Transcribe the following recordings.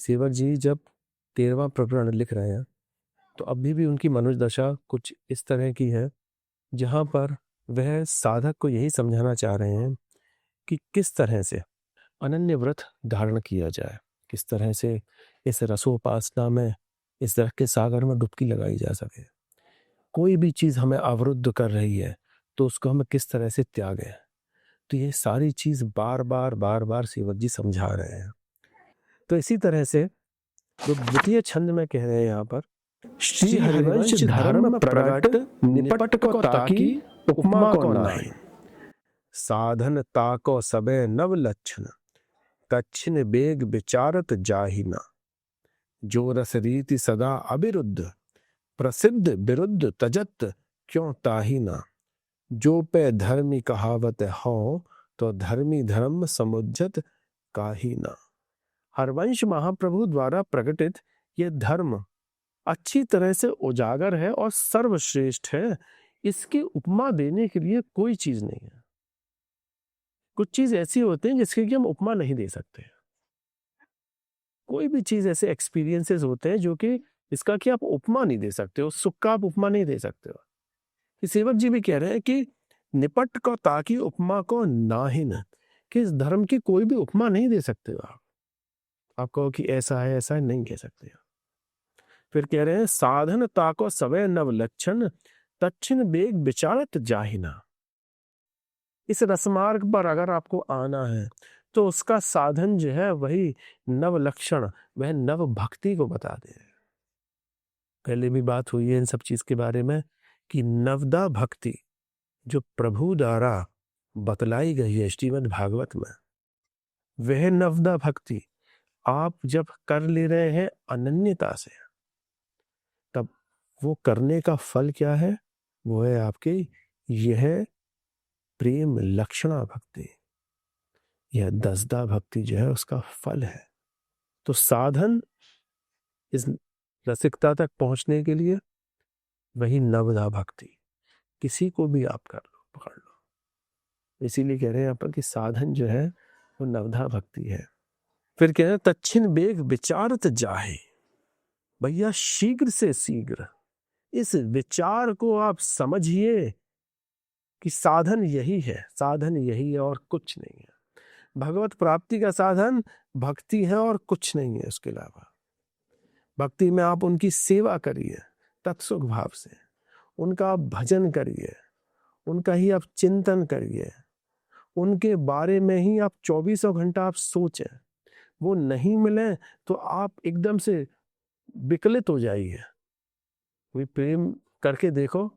सेवक जी जब 13वां प्रकरण लिख रहे हैं तो अभी भी उनकी मनोदशा कुछ इस तरह की है जहाँ पर वह साधक को यही समझाना चाह रहे हैं कि किस तरह से अनन्य व्रत धारण किया जाए, किस तरह से इस रसोपासना में, इस तरह के सागर में डुबकी लगाई जा सके। कोई भी चीज़ हमें अवरुद्ध कर रही है तो उसको हमें किस तरह से त्यागें। तो ये सारी चीज़ बार बार सेवक जी समझा रहे हैं। तो इसी तरह से जो द्वितीय छंद में कह रहे हैं यहाँ पर, श्री हरिवंश धर्म प्रगट निपट को ताकी उपमा को नाही, साधन ताको सबे नव लक्षण कच्छिन बेग विचारत जाहिना, जो रस रीति सदा अविरुद्ध प्रसिद्ध विरुद्ध तजत क्यों ताहिना, जो पे धर्मी कहावत हो तो धर्मी धर्म समुज्जत काहिना। हरवंश महाप्रभु द्वारा प्रकटित यह धर्म अच्छी तरह से उजागर है और सर्वश्रेष्ठ है। इसकी उपमा देने के लिए कोई चीज नहीं है। कुछ चीज ऐसी होती हैं जिसकी कि हम उपमा नहीं दे सकते। कोई भी चीज ऐसे एक्सपीरियंसेस होते हैं जो कि इसका कि आप उपमा नहीं दे सकते हो, सुख का आप उपमा नहीं दे सकते हो। सेवक जी भी कह रहे हैं कि निपट को ताकि उपमा को नाहिन, कि इस धर्म की कोई भी उपमा नहीं दे सकते हो। आप कहो कि ऐसा है नहीं कह सकते हो। फिर कह रहे हैं साधन ताको सवै नव लक्षण तच्छिन बेग विचारत जाहिना। इस रसमार्ग पर अगर आपको आना है तो उसका साधन जो है वही नव लक्षण, वह नव भक्ति को बता दे। पहले भी बात हुई है इन सब चीज के बारे में कि नवदा भक्ति जो प्रभु द्वारा बतलाई गई है श्रीमद् भागवत में, वह नवदा भक्ति आप जब कर ले रहे हैं अनन्यता से, तब वो करने का फल क्या है? वो है आपके यह प्रेम लक्षणा भक्ति, यह दसदा भक्ति जो है उसका फल है। तो साधन इस रसिकता तक पहुंचने के लिए वही नवदा भक्ति, किसी को भी आप कर लो, पकड़ लो। इसीलिए कह रहे हैं यहाँ पर कि साधन जो है वो नवदा भक्ति है। फिर कह रहे हैं तच्छिन बेग विचारत जाहे, भैया शीघ्र से शीघ्र इस विचार को आप समझिए कि साधन यही है, साधन यही है और कुछ नहीं है। भगवत प्राप्ति का साधन भक्ति है और कुछ नहीं है उसके अलावा। भक्ति में आप उनकी सेवा करिए तत्सुख भाव से, उनका आप भजन करिए, उनका ही आप चिंतन करिए, उनके बारे में ही आप 24 घंटा आप सोचें। वो नहीं मिले तो आप एकदम से विकलित हो जाइए। कोई प्रेम करके देखो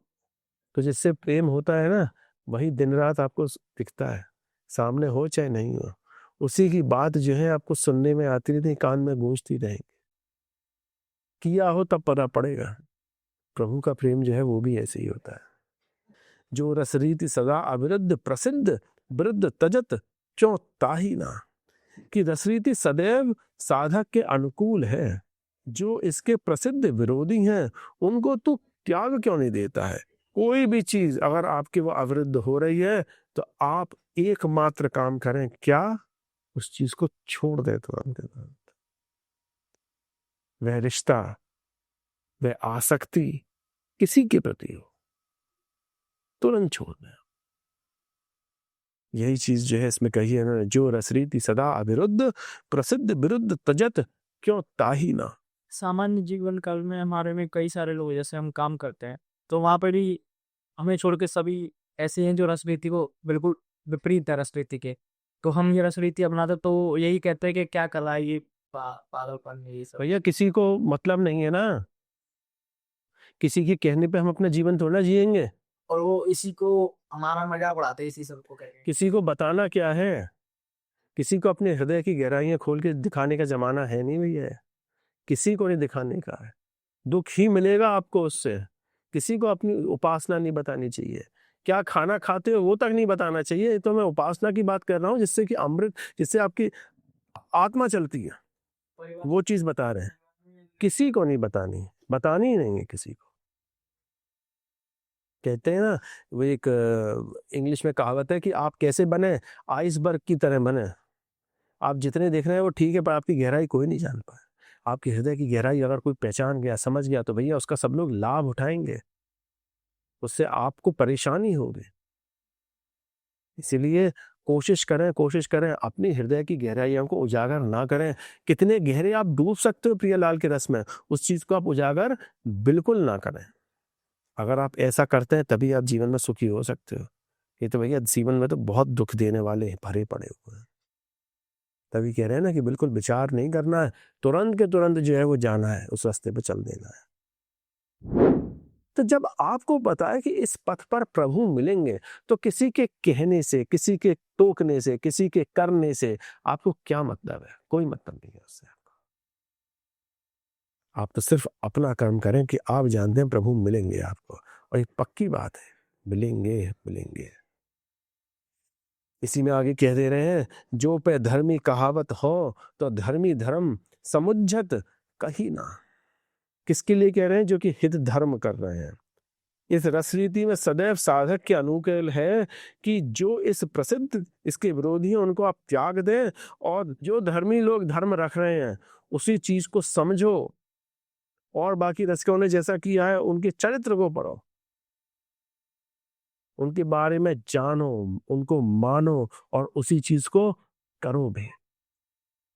तो जिससे प्रेम होता है ना, वही दिन रात आपको दिखता है, सामने हो चाहे नहीं हो, उसी की बात जो है आपको सुनने में आती रहती, कान में गूंजती रहेंगी। किया हो तब पता पड़ेगा। प्रभु का प्रेम जो है वो भी ऐसे ही होता है। जो रसरीति सदा अविरुद्ध प्रसिद्ध विरुद्ध तजत क्यों ताहिना, कि रसरीति सदैव साधक के अनुकूल है, जो इसके प्रसिद्ध विरोधी हैं उनको तो त्याग क्यों नहीं देता है। कोई भी चीज अगर आपके वो अविरुद्ध हो रही है तो आप एकमात्र काम करें, क्या? उस चीज को छोड़ दे तुरंत। वह रिश्ता, वह आसक्ति किसी के प्रति हो, तुरंत छोड़ दें। यही चीज जो है इसमें कही है ना, जो रसरीति सदा अविरुद्ध प्रसिद्ध विरुद्ध तजत क्यों ताहिना। सामान्य जीवन काल में हमारे में कई सारे लोग जैसे हम काम करते हैं तो वहां पर भी हमें छोड़ के सभी ऐसे हैं जो रसरीति को बिल्कुल विपरीत है रसरीति के। तो हम ये रसरीति अपनाते तो यही कहते हैं कि क्या कर रहा है ये पागलपन, यही सब। भैया किसी को मतलब नहीं है ना, किसी के कहने पे हम अपना जीवन थोड़ा जिएंगे। और वो इसी को हमारा मजाक उड़ाते हैं, इसी सबको कहते हैं। किसी को बताना क्या है? किसी को अपने हृदय की गहराइयां खोल के दिखाने का जमाना है नहीं भैया, किसी को नहीं दिखाने का है। दुख ही मिलेगा आपको उससे। किसी को अपनी उपासना नहीं बतानी चाहिए, क्या खाना खाते हो वो तक नहीं बताना चाहिए। तो मैं उपासना की बात कर रहा हूँ जिससे कि अमृत, जिससे आपकी आत्मा चलती है, वो चीज बता रहे हैं। किसी को नहीं बतानी, बतानी ही नहीं है किसी को। कहते हैं ना, वो एक इंग्लिश में कहावत है कि आप कैसे बने, आइसबर्ग की तरह बने। आप जितने देख रहे हैं वो ठीक है, पर आपकी गहराई कोई नहीं जान पाए। आपके हृदय की गहराई अगर कोई पहचान गया, समझ गया, तो भैया उसका सब लोग लाभ उठाएंगे, उससे आपको परेशानी होगी। इसीलिए कोशिश करें अपनी हृदय की गहराइयों को उजागर ना करें। कितने गहरे आप डूब सकते हो प्रियलाल के रस में, उस चीज को आप उजागर बिल्कुल ना करें। अगर आप ऐसा करते हैं तभी आप जीवन में सुखी हो सकते हो। ये तो भैया जीवन में तो बहुत दुख देने वाले भरे पड़े हुए हैं। तभी कह रहे हैं ना कि बिल्कुल विचार नहीं करना है, तुरंत के तुरंत जो है वो जाना है, उस रास्ते पे चल देना है। तो जब आपको पता है कि इस पथ पर प्रभु मिलेंगे, तो किसी के कहने से, किसी के टोकने से, किसी के करने से आपको क्या मतलब है? कोई मतलब नहीं है उससे आपका। आप तो सिर्फ अपना कर्म करें कि आप जानते हैं प्रभु मिलेंगे आपको, और ये पक्की बात है, मिलेंगे मिलेंगे। इसी में आगे कह दे रहे हैं, जो पे धर्मी कहावत हो तो धर्मी धर्म समुज्झत कही ना। किसके लिए कह रहे हैं? जो कि हित धर्म कर रहे हैं। इस रसरीति में सदैव साधक के अनुकूल है कि जो इस प्रसिद्ध इसके विरोधी हैं उनको आप त्याग दें, और जो धर्मी लोग धर्म रख रहे हैं उसी चीज को समझो, और बाकी रसिकों ने जैसा किया है उनके चरित्र को पढ़ो, उनके बारे में जानो, उनको मानो, और उसी चीज को करो भी।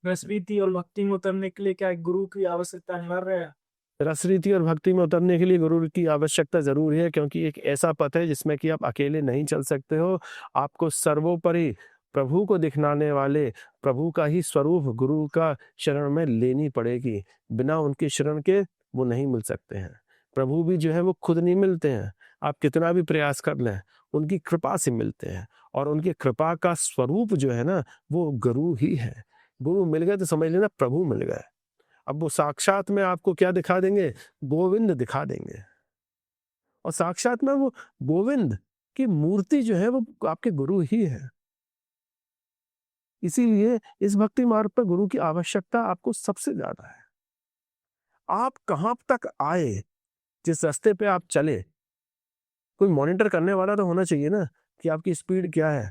रसरीति और भक्ति में उतरने के लिए क्या गुरु की आवश्यकता अनिवार्य है? रसरीति और भक्ति में उतरने के लिए गुरु की आवश्यकता जरूर है, क्योंकि एक ऐसा पथ है जिसमें कि आप अकेले नहीं चल सकते हो। आपको सर्वोपरि प्रभु को दिखलाने वाले प्रभु का ही स्वरूप गुरु का शरण में लेनी पड़ेगी। बिना उनके शरण के वो नहीं मिल सकते हैं। प्रभु भी जो है वो खुद नहीं मिलते हैं, आप कितना भी प्रयास कर लें, उनकी कृपा से मिलते हैं। और उनकी कृपा का स्वरूप जो है ना, वो गुरु ही है। गुरु मिल गए तो समझ लेना प्रभु मिल गए। अब वो साक्षात में आपको क्या दिखा देंगे? गोविंद दिखा देंगे। और साक्षात में वो गोविंद की मूर्ति जो है वो आपके गुरु ही है। इसीलिए इस भक्ति मार्ग पर गुरु की आवश्यकता आपको सबसे ज्यादा है। आप कहां तक आए, जिस रास्ते पे आप चले, कोई मॉनिटर करने वाला तो होना चाहिए ना, कि आपकी स्पीड क्या है,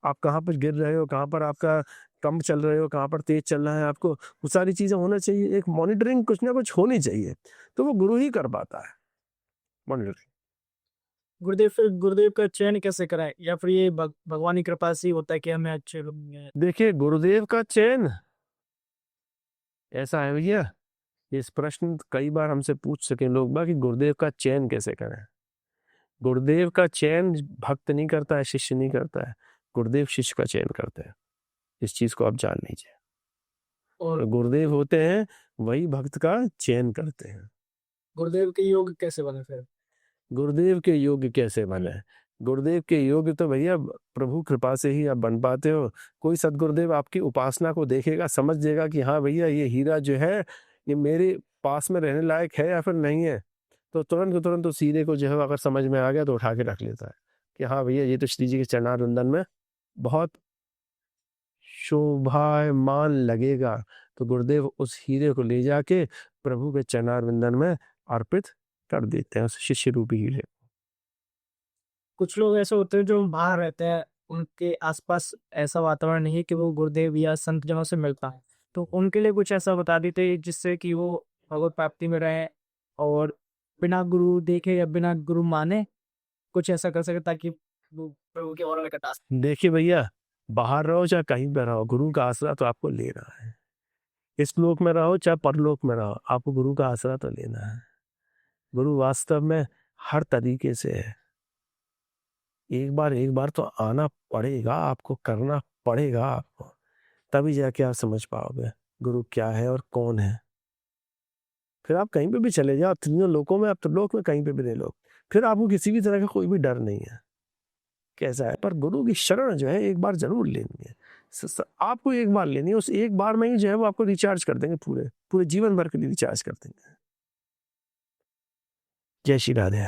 आप कहाँ पर गिर रहे हो, कहाँ पर आपका कम चल रहे हो, कहाँ पर तेज चल रहा है, आपको वो सारी चीजें होना चाहिए। एक मॉनिटरिंग कुछ ना कुछ होनी चाहिए, तो वो गुरु ही कर पाता है मॉनिटरिंग। गुरुदेव, फिर गुरुदेव का चयन कैसे कराएं, या फिर ये भगवान की कृपा से ही होता है कि हमें अच्छे लोग मिल जाएं? देखिए, गुरुदेव का चयन ऐसा है भैया, इस प्रश्न कई बार हमसे पूछ सके लोग बा कि गुरुदेव का चयन कैसे करें। गुरुदेव का चयन भक्त नहीं करता है, शिष्य नहीं करता है, गुरुदेव शिष्य का चयन करते हैं। इस चीज को आप जान लीजिए। और गुरुदेव होते हैं वही भक्त का चयन करते हैं। गुरुदेव के योग कैसे बने फिर? गुरुदेव के योग्य कैसे बने? गुरुदेव के योग्य तो भैया प्रभु कृपा से ही आप बन पाते हो। कोई सदगुरुदेव आपकी उपासना को देखेगा, समझ जाएगा कि हाँ भैया ये हीरा जो है ये मेरे पास में रहने लायक है या फिर नहीं है, तो तुरंत के तुरंत उस हीरे को जो है अगर समझ में आ गया तो उठा के रख लेता है कि हाँ भैया ये तो श्री जी के चरणारविंदन में बहुत शोभायमान लगेगा। तो गुरुदेव उस हीरे को ले जाके प्रभु के चरणारविंदन में अर्पित कर देते हैं, उस शिष्य रूपी हीरे। कुछ लोग ऐसे होते हैं जो बाहर रहते हैं, उनके आसपास ऐसा वातावरण नहीं है कि वो गुरुदेव या संत जनों से मिलता है, तो उनके लिए कुछ ऐसा बता देते जिससे कि वो भगवत प्राप्ति में रहे, और बिना गुरु देखे या बिना गुरु माने कुछ ऐसा कर सके ताकि वो प्रभु के और निकट आ सके। देखिए भैया, बाहर रहो चाहे कहीं पे रहो, गुरु का आसरा तो आपको लेना है। इस लोक में रहो चाहे परलोक में रहो, आपको गुरु का आसरा तो लेना है। गुरु वास्तव में हर तरीके से है। एक बार तो आना पड़ेगा आपको, करना पड़ेगा आपको, तभी जाके आप समझ पाओगे गुरु क्या है और कौन है। फिर आप कहीं पे भी चले जाओ, तीनों लोकों में, आप त्रिलोक में कहीं पे भी रह लो, फिर आपको किसी भी तरह का कोई भी डर नहीं है। कैसा है, पर गुरु की शरण जो है एक बार जरूर लेनी है। आपको एक बार लेनी है, उस एक बार में ही जो है वो आपको रिचार्ज कर देंगे, पूरे पूरे जीवन भर के लिए रिचार्ज कर देंगे। जय श्री राधे।